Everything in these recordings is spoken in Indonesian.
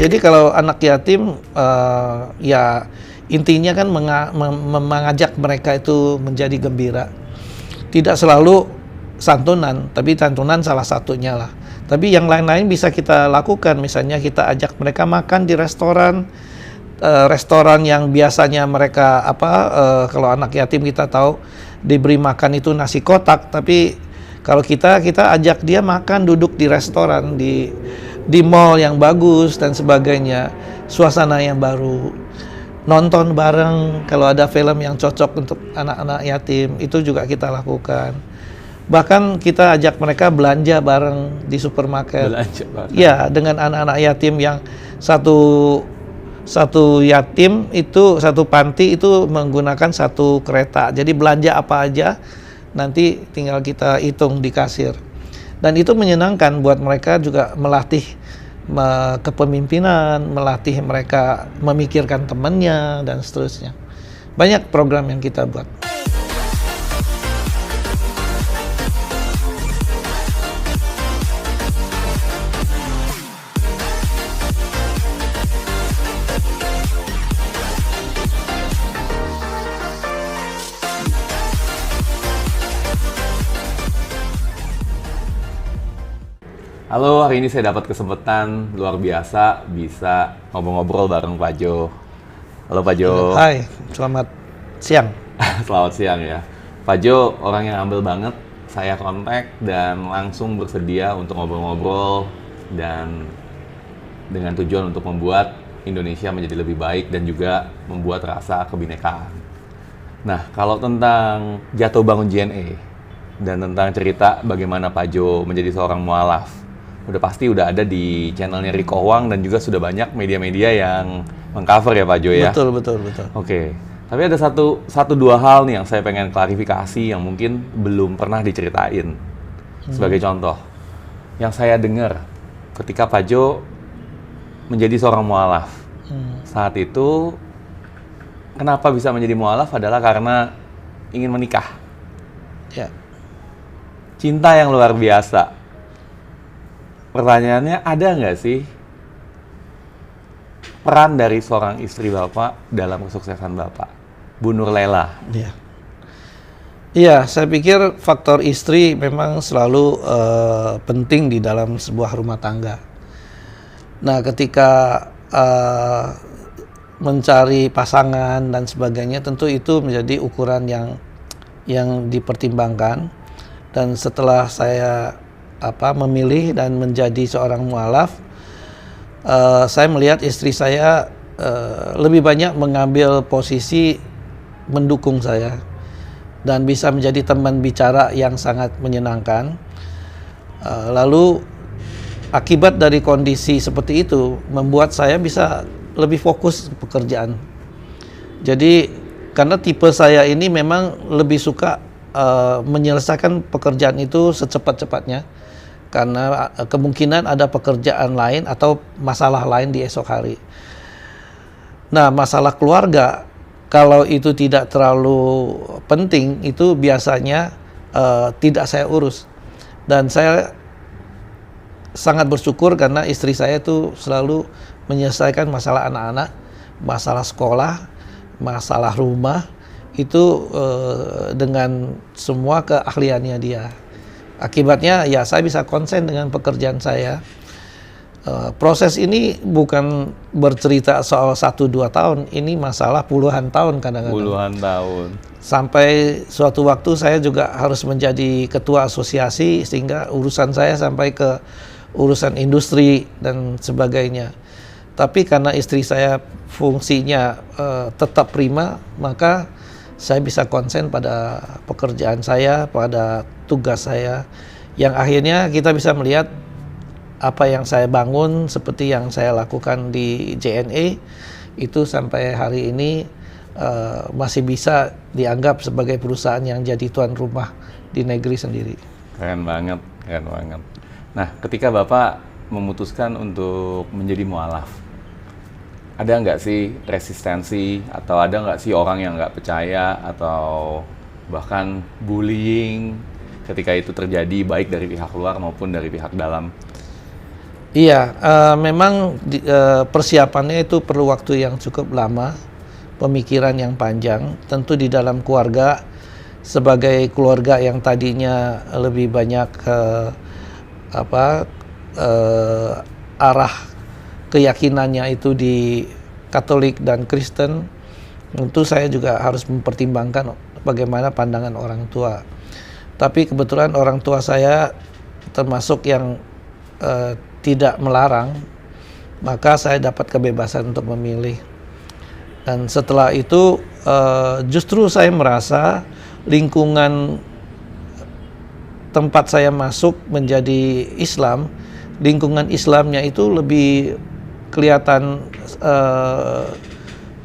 Jadi kalau anak yatim, ya intinya kan mengajak mereka itu menjadi gembira. Tidak selalu santunan, tapi santunan salah satunya lah. Tapi yang lain-lain bisa kita lakukan, misalnya kita ajak mereka makan di restoran, restoran yang biasanya mereka kalau anak yatim kita tahu diberi makan itu nasi kotak, tapi kalau kita ajak dia makan duduk di restoran, di mall yang bagus dan sebagainya, suasana yang baru, nonton bareng kalau ada film yang cocok untuk anak-anak yatim, itu juga kita lakukan. Bahkan kita ajak mereka belanja bareng di supermarket. Belanja bareng. Ya, dengan anak-anak yatim yang satu yatim itu, satu panti itu menggunakan satu kereta. Jadi belanja apa aja nanti tinggal kita hitung di kasir. Dan itu menyenangkan buat mereka, juga melatih kepemimpinan, melatih mereka memikirkan temannya dan seterusnya. Banyak program yang kita buat. Halo, hari ini saya dapat kesempatan luar biasa bisa ngobrol-ngobrol bareng Pak Jo. Halo Pak Jo. Hai, selamat siang. Selamat siang ya. Pak Jo orang yang humble banget. Saya kontak dan langsung bersedia untuk ngobrol-ngobrol dan dengan tujuan untuk membuat Indonesia menjadi lebih baik dan juga membuat rasa kebinekaan. Nah, kalau tentang jatuh bangun JNE dan tentang cerita bagaimana Pak Jo menjadi seorang mualaf, udah ada di channelnya Rico Wang dan juga sudah banyak media-media yang mengcover ya Pak Jo ya? Betul. Oke. Tapi ada satu dua hal nih yang saya pengen klarifikasi yang mungkin belum pernah diceritain. Sebagai contoh, yang saya dengar ketika Pak Jo menjadi seorang mualaf, saat itu kenapa bisa menjadi mualaf adalah karena ingin menikah. Ya. Cinta yang luar biasa. Pertanyaannya, ada nggak sih peran dari seorang istri Bapak dalam kesuksesan Bapak? Bu Nurlela. Iya. Iya, saya pikir faktor istri memang selalu penting di dalam sebuah rumah tangga. Nah, ketika mencari pasangan dan sebagainya, tentu itu menjadi ukuran yang dipertimbangkan. Dan setelah saya memilih dan menjadi seorang mualaf, saya melihat istri saya lebih banyak mengambil posisi mendukung saya dan bisa menjadi teman bicara yang sangat menyenangkan. Lalu akibat dari kondisi seperti itu membuat saya bisa lebih fokus pekerjaan. Jadi karena tipe saya ini memang lebih suka menyelesaikan pekerjaan itu secepat-cepatnya, karena kemungkinan ada pekerjaan lain atau masalah lain di esok hari. Nah, masalah keluarga, kalau itu tidak terlalu penting, itu biasanya tidak saya urus. Dan saya sangat bersyukur karena istri saya itu selalu menyelesaikan masalah anak-anak, masalah sekolah, masalah rumah, itu dengan semua keahliannya dia. Akibatnya ya saya bisa konsen dengan pekerjaan saya. Proses ini bukan bercerita soal 1-2 tahun, ini masalah puluhan tahun kadang-kadang. Puluhan tahun. Sampai suatu waktu saya juga harus menjadi ketua asosiasi, sehingga urusan saya sampai ke urusan industri dan sebagainya. Tapi karena istri saya fungsinya tetap prima, maka saya bisa konsen pada pekerjaan saya, pada tugas saya, yang akhirnya kita bisa melihat apa yang saya bangun seperti yang saya lakukan di JNE itu sampai hari ini masih bisa dianggap sebagai perusahaan yang jadi tuan rumah di negeri sendiri. Keren banget, keren banget. Nah, ketika Bapak memutuskan untuk menjadi mualaf, ada nggak sih resistensi atau ada nggak sih orang yang nggak percaya atau bahkan bullying ketika itu terjadi, baik dari pihak luar maupun dari pihak dalam? Iya, memang persiapannya itu perlu waktu yang cukup lama, pemikiran yang panjang. Tentu di dalam keluarga, sebagai keluarga yang tadinya lebih banyak arah keyakinannya itu di Katolik dan Kristen, tentu saya juga harus mempertimbangkan bagaimana pandangan orang tua. Tapi kebetulan orang tua saya termasuk yang tidak melarang, maka saya dapat kebebasan untuk memilih. Dan setelah itu justru saya merasa lingkungan tempat saya masuk menjadi Islam, lingkungan Islamnya itu lebih kelihatan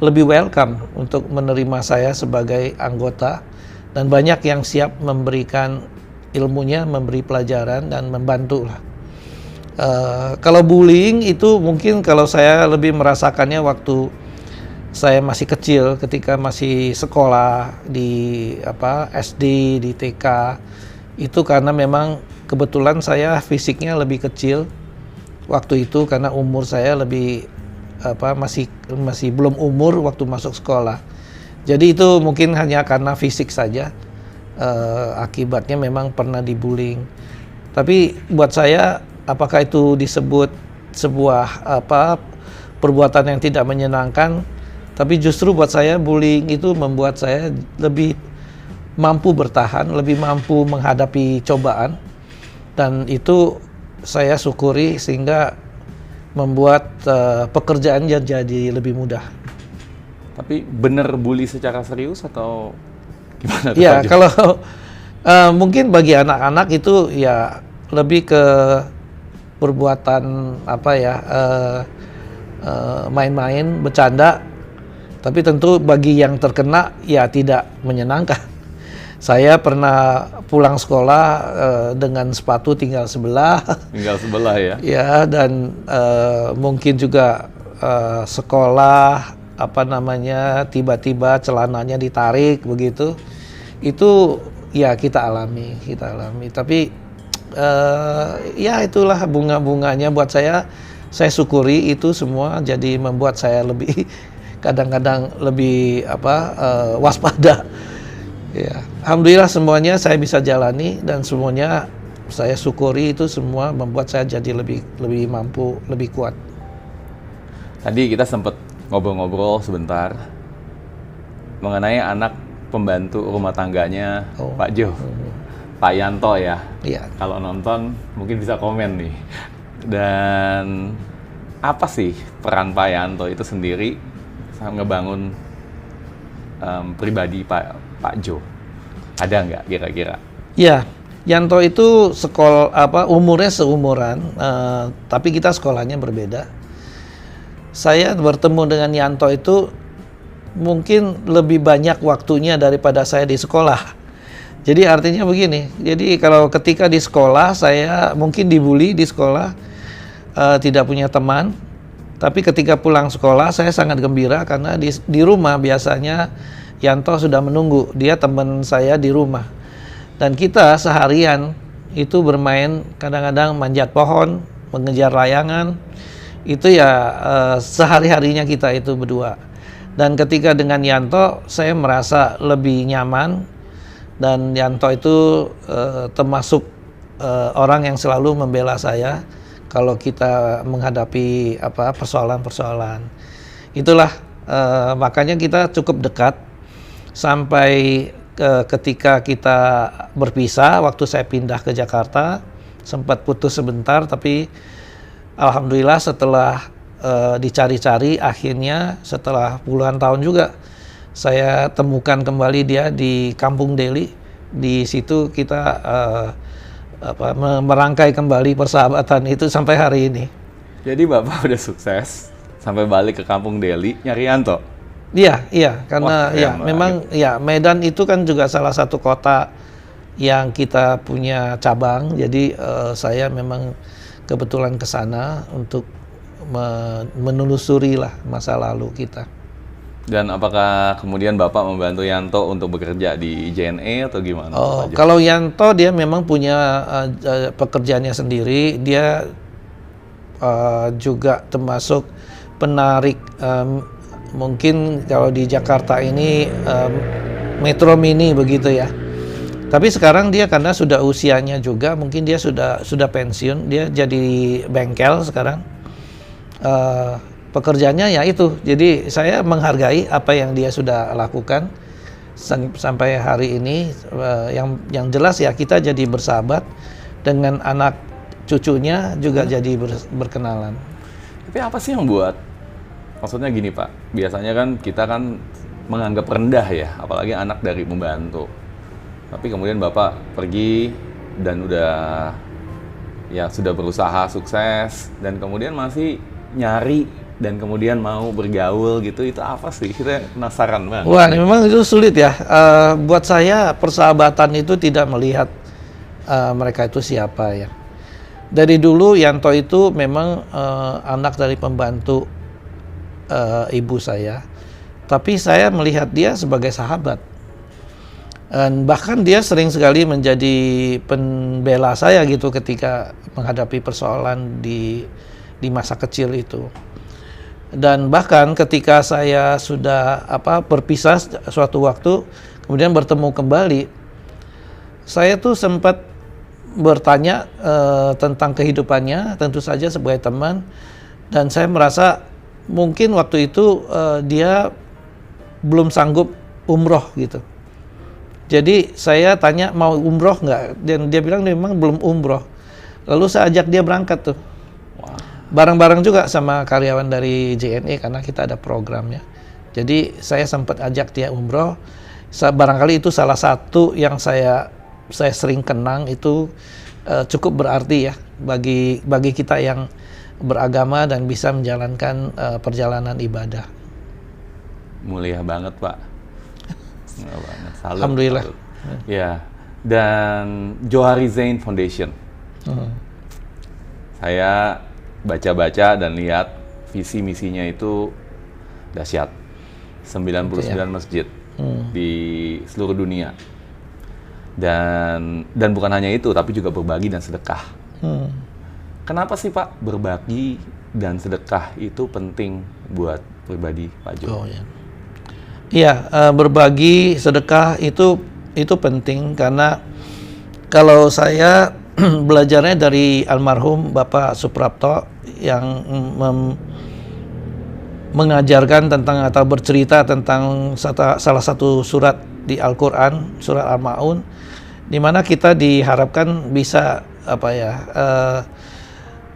lebih welcome untuk menerima saya sebagai anggota, dan banyak yang siap memberikan ilmunya, memberi pelajaran dan membantu lah. Kalau bullying itu mungkin kalau saya lebih merasakannya waktu saya masih kecil, ketika masih sekolah di SD, di TK, itu karena memang kebetulan saya fisiknya lebih kecil waktu itu karena umur saya lebih masih belum umur waktu masuk sekolah. Jadi itu mungkin hanya karena fisik saja, akibatnya memang pernah dibullying. Tapi buat saya, apakah itu disebut sebuah perbuatan yang tidak menyenangkan? Tapi justru buat saya bullying itu membuat saya lebih mampu bertahan, lebih mampu menghadapi cobaan, dan itu saya syukuri sehingga membuat pekerjaan jadi lebih mudah. Tapi bener bully secara serius atau gimana? Ya, kalau mungkin bagi anak-anak itu ya lebih ke perbuatan main-main, bercanda. Tapi tentu bagi yang terkena ya tidak menyenangkan. Saya pernah pulang sekolah dengan sepatu tinggal sebelah. Tinggal sebelah ya? Ya, dan mungkin juga sekolah tiba-tiba celananya ditarik begitu. Itu ya kita alami. Tapi ya itulah bunga-bunganya buat saya syukuri itu semua, jadi membuat saya lebih kadang-kadang lebih waspada. Ya, alhamdulillah semuanya saya bisa jalani dan semuanya saya syukuri, itu semua membuat saya jadi lebih mampu, lebih kuat. Tadi kita sempat ngobrol-ngobrol sebentar mengenai anak pembantu rumah tangganya Pak Jo, Pak Yanto ya. Iya. Kalau nonton mungkin bisa komen nih. Dan apa sih peran Pak Yanto itu sendiri ngebangun pribadi Pak Jo? Ada nggak kira-kira? Ya, Yanto itu umurnya seumuran, tapi kita sekolahnya berbeda. Saya bertemu dengan Yanto itu mungkin lebih banyak waktunya daripada saya di sekolah. Jadi artinya begini, jadi kalau ketika di sekolah saya mungkin dibully di sekolah, tidak punya teman. Tapi ketika pulang sekolah saya sangat gembira karena di rumah biasanya Yanto sudah menunggu, dia teman saya di rumah. Dan kita seharian itu bermain, kadang-kadang manjat pohon, mengejar layangan. Itu ya sehari-harinya kita itu berdua. Dan ketika dengan Yanto saya merasa lebih nyaman, dan Yanto itu termasuk orang yang selalu membela saya kalau kita menghadapi persoalan-persoalan. Itulah makanya kita cukup dekat sampai ketika kita berpisah waktu saya pindah ke Jakarta, sempat putus sebentar, tapi alhamdulillah setelah dicari-cari akhirnya setelah puluhan tahun juga saya temukan kembali dia di Kampung Deli. Di situ kita merangkai kembali persahabatan itu sampai hari ini. Jadi Bapak udah sukses sampai balik ke Kampung Deli nyari Yanto? Iya, karena Wah, memang ya Medan itu kan juga salah satu kota yang kita punya cabang. Jadi saya memang kebetulan ke sana untuk menelusuri lah masa lalu kita. Dan apakah kemudian Bapak membantu Yanto untuk bekerja di JNE atau gimana? Oh, Pak Jo? kalau Yanto dia memang punya pekerjaannya sendiri. Dia juga termasuk penarik, mungkin kalau di Jakarta ini Metro Mini begitu ya. Tapi sekarang dia karena sudah usianya juga, mungkin dia sudah pensiun, dia jadi bengkel sekarang. Pekerjaannya ya itu. Jadi saya menghargai apa yang dia sudah lakukan sampai hari ini. Yang jelas ya kita jadi bersahabat dengan anak cucunya juga jadi berkenalan. Tapi apa sih yang buat, maksudnya gini Pak, biasanya kan kita kan menganggap rendah ya, apalagi anak dari pembantu. Tapi kemudian Bapak pergi dan sudah berusaha sukses dan kemudian masih nyari dan kemudian mau bergaul gitu, itu apa sih? Kita penasaran banget. Wah, memang itu sulit ya. Buat saya persahabatan itu tidak melihat mereka itu siapa ya. Dari dulu Yanto itu memang anak dari pembantu ibu saya, tapi saya melihat dia sebagai sahabat. Dan bahkan dia sering sekali menjadi pembela saya gitu ketika menghadapi persoalan di masa kecil itu. Dan bahkan ketika saya sudah berpisah suatu waktu, kemudian bertemu kembali, saya tuh sempat bertanya tentang kehidupannya, tentu saja sebagai teman, dan saya merasa mungkin waktu itu dia belum sanggup umroh gitu. Jadi saya tanya mau umroh nggak, dan dia bilang memang belum umroh. Lalu saya ajak dia berangkat tuh. Bareng-bareng juga sama karyawan dari JNE karena kita ada programnya. Jadi saya sempat ajak dia umroh. Barangkali itu salah satu yang saya sering kenang, itu cukup berarti ya bagi kita yang beragama dan bisa menjalankan perjalanan ibadah. Mulia banget Pak. Mulia banget. Salut, Alhamdulillah. salut. Ya. Dan Johari Zain Foundation. Saya baca-baca dan lihat visi misinya itu dahsyat. 99 masjid di seluruh dunia. Dan bukan hanya itu, tapi juga berbagi dan sedekah. Kenapa sih Pak berbagi dan sedekah itu penting buat pribadi Pak Jo? Oh ya. Iya, berbagi sedekah itu penting karena kalau saya belajarnya dari almarhum Bapak Suprapto yang mengajarkan tentang atau bercerita tentang salah satu surat di Al-Quran, surat Al-Ma'un, di mana kita diharapkan bisa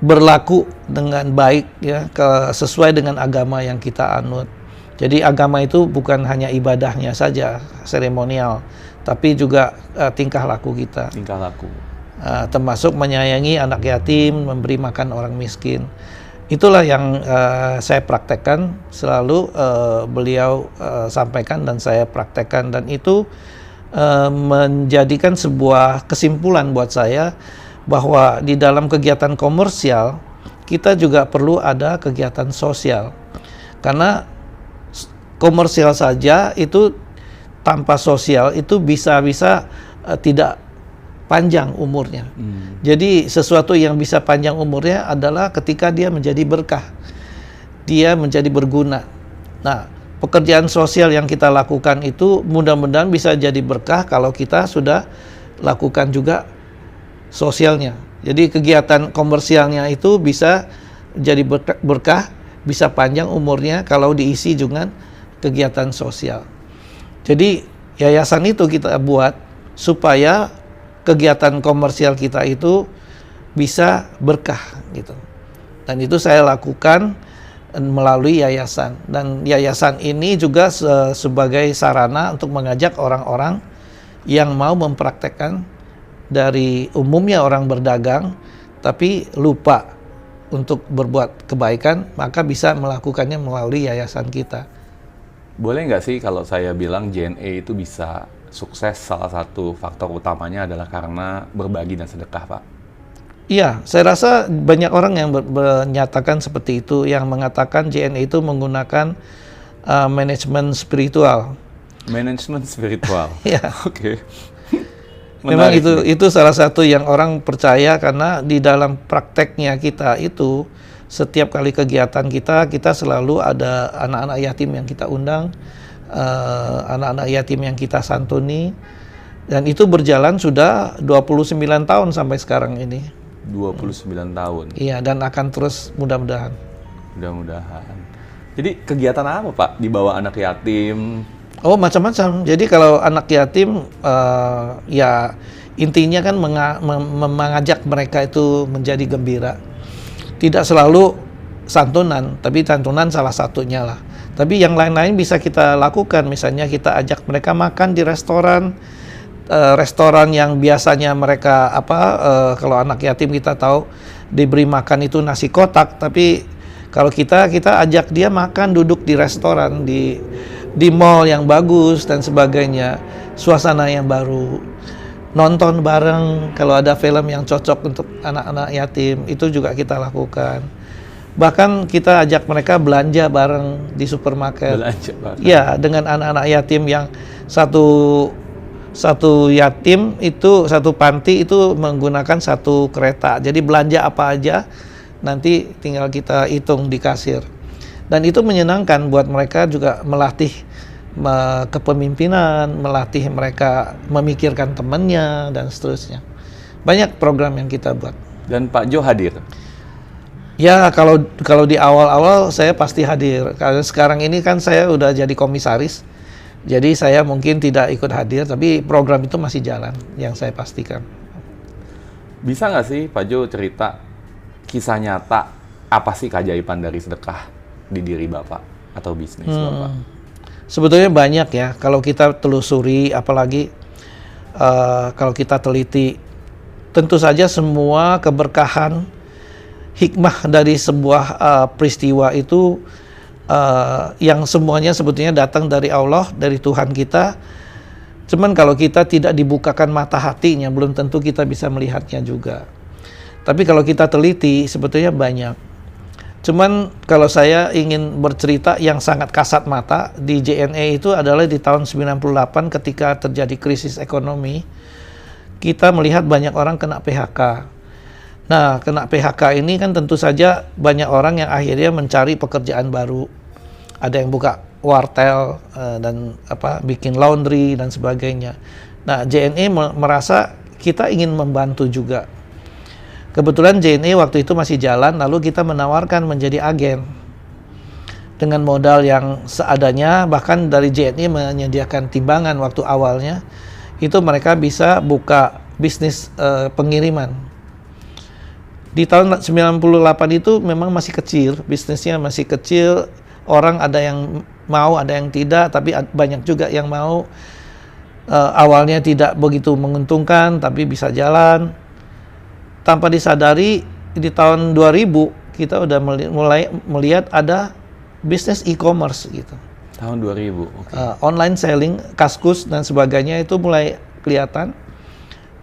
berlaku dengan baik ya, sesuai dengan agama yang kita anut. Jadi agama itu bukan hanya ibadahnya saja, seremonial, tapi juga tingkah laku kita. Tingkah laku. Termasuk menyayangi anak yatim, memberi makan orang miskin. Itulah yang saya praktekkan selalu, beliau sampaikan dan saya praktekkan, dan itu menjadikan sebuah kesimpulan buat saya bahwa di dalam kegiatan komersial kita juga perlu ada kegiatan sosial, karena komersial saja itu tanpa sosial itu bisa tidak panjang umurnya. Jadi sesuatu yang bisa panjang umurnya adalah ketika dia menjadi berkah, dia menjadi berguna. Nah, pekerjaan sosial yang kita lakukan itu mudah-mudahan bisa jadi berkah kalau kita sudah lakukan juga sosialnya. Jadi kegiatan komersialnya itu bisa jadi berkah, bisa panjang umurnya kalau diisi dengan kegiatan sosial. Jadi yayasan itu kita buat supaya kegiatan komersial kita itu bisa berkah gitu. Dan itu saya lakukan melalui yayasan, dan yayasan ini juga sebagai sarana untuk mengajak orang-orang yang mau mempraktekkan dari umumnya orang berdagang tapi lupa untuk berbuat kebaikan, maka bisa melakukannya melalui yayasan kita. Boleh nggak sih kalau saya bilang JNE itu bisa sukses, salah satu faktor utamanya adalah karena berbagi dan sedekah, Pak? Iya, saya rasa banyak orang yang menyatakan seperti itu, yang mengatakan JNE itu menggunakan manajemen spiritual. Manajemen spiritual. Ya. Oke. Memang Menarik nih. itu salah satu yang orang percaya, karena di dalam prakteknya kita itu setiap kali kegiatan kita selalu ada anak-anak yatim yang kita undang, anak-anak yatim yang kita santuni, dan itu berjalan sudah 29 tahun sampai sekarang ini. 29 tahun. Iya, dan akan terus mudah-mudahan. Mudah-mudahan. Jadi kegiatan apa Pak di bawah anak yatim? Oh, macam-macam. Jadi kalau anak yatim, ya intinya kan mengajak mereka itu menjadi gembira. Tidak selalu santunan, tapi santunan salah satunya lah. Tapi yang lain-lain bisa kita lakukan. Misalnya kita ajak mereka makan di restoran, restoran yang biasanya mereka kalau anak yatim kita tahu diberi makan itu nasi kotak, tapi kalau kita ajak dia makan duduk di restoran, di mall yang bagus dan sebagainya, suasana yang baru, nonton bareng kalau ada film yang cocok untuk anak-anak yatim, itu juga kita lakukan. Bahkan kita ajak mereka belanja bareng di supermarket. Belanja bareng. Ya, dengan anak-anak yatim yang satu yatim itu, satu panti itu menggunakan satu kereta. Jadi belanja apa aja nanti tinggal kita hitung di kasir. Dan itu menyenangkan buat mereka, juga melatih kepemimpinan, melatih mereka memikirkan temannya dan seterusnya. Banyak program yang kita buat. Dan Pak Jo hadir? Ya, kalau di awal-awal saya pasti hadir. Karena sekarang ini kan saya udah jadi komisaris. Jadi saya mungkin tidak ikut hadir, tapi program itu masih jalan, yang saya pastikan. Bisa nggak sih Pak Jo cerita kisah nyata apa sih keajaiban dari sedekah di diri Bapak atau bisnis Bapak? Sebetulnya banyak ya, kalau kita telusuri, apalagi kalau kita teliti, tentu saja semua keberkahan, hikmah dari sebuah peristiwa itu yang semuanya sebetulnya datang dari Allah, dari Tuhan kita. Cuman kalau kita tidak dibukakan mata hatinya, belum tentu kita bisa melihatnya juga. Tapi kalau kita teliti, sebetulnya banyak. Cuman kalau saya ingin bercerita yang sangat kasat mata, di JNE itu adalah di tahun 98 ketika terjadi krisis ekonomi, kita melihat banyak orang kena PHK. Nah, kena PHK ini kan tentu saja banyak orang yang akhirnya mencari pekerjaan baru. Ada yang buka wartel dan bikin laundry dan sebagainya. Nah, JNE merasa kita ingin membantu juga. Kebetulan JNE waktu itu masih jalan, lalu kita menawarkan menjadi agen dengan modal yang seadanya. Bahkan dari JNE menyediakan timbangan waktu awalnya, itu mereka bisa buka bisnis pengiriman. Di tahun 98 itu memang masih kecil, bisnisnya masih kecil, orang ada yang mau, ada yang tidak, tapi banyak juga yang mau. Awalnya tidak begitu menguntungkan, tapi bisa jalan. Tanpa disadari, di tahun 2000 kita udah mulai melihat ada bisnis e-commerce gitu. Tahun 2000, oke. Online selling, Kaskus dan sebagainya itu mulai kelihatan.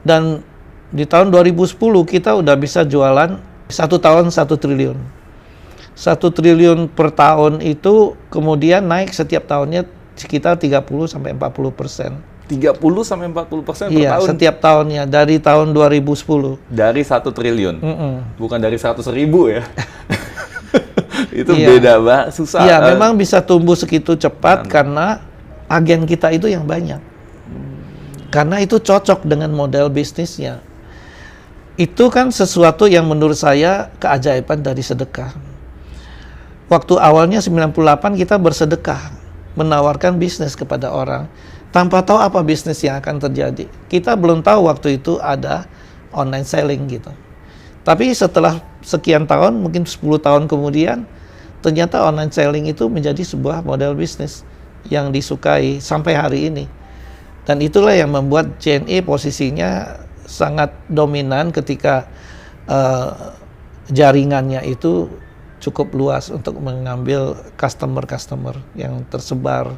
Dan di tahun 2010 kita udah bisa jualan 1 tahun 1 triliun. 1 triliun per tahun itu kemudian naik setiap tahunnya sekitar 30-40%. 30-40% per Iya, tahun? setiap tahunnya dari tahun 2010. Dari 1 triliun? Bukan dari 100.000 ya? Itu Iya. beda banget, susah. Iya, memang bisa tumbuh segitu cepat karena agen kita itu yang banyak. Karena itu cocok dengan model bisnisnya. Itu kan sesuatu yang menurut saya keajaiban dari sedekah. Waktu awalnya 98 kita bersedekah, menawarkan bisnis kepada orang, tanpa tahu apa bisnis yang akan terjadi. Kita belum tahu waktu itu ada online selling gitu. Tapi setelah sekian tahun, mungkin 10 tahun kemudian, ternyata online selling itu menjadi sebuah model bisnis yang disukai sampai hari ini. Dan itulah yang membuat JNE posisinya sangat dominan ketika jaringannya itu cukup luas untuk mengambil customer-customer yang tersebar.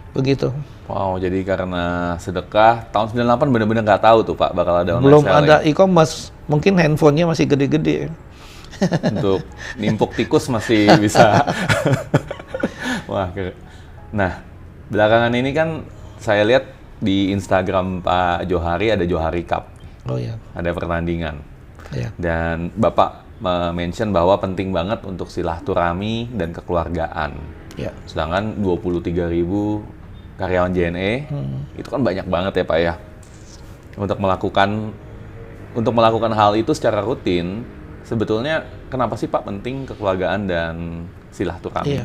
Begitu. Wow, jadi karena sedekah, tahun 98 benar-benar nggak tahu tuh Pak, bakal ada online Belum selling. ada e-commerce, mungkin handphonenya masih gede-gede. Untuk nimpuk tikus masih bisa. Wah, nah, belakangan ini kan saya lihat di Instagram Pak Johari ada Johari Cup, Oh ya, ada pertandingan. ya, Dan Bapak mention bahwa penting banget untuk silaturahmi dan kekeluargaan. ya, Sedangkan 23.000 karyawan JNE, itu kan banyak banget ya Pak ya. Untuk melakukan hal itu secara rutin, sebetulnya kenapa sih Pak penting kekeluargaan dan silaturahmi? iya.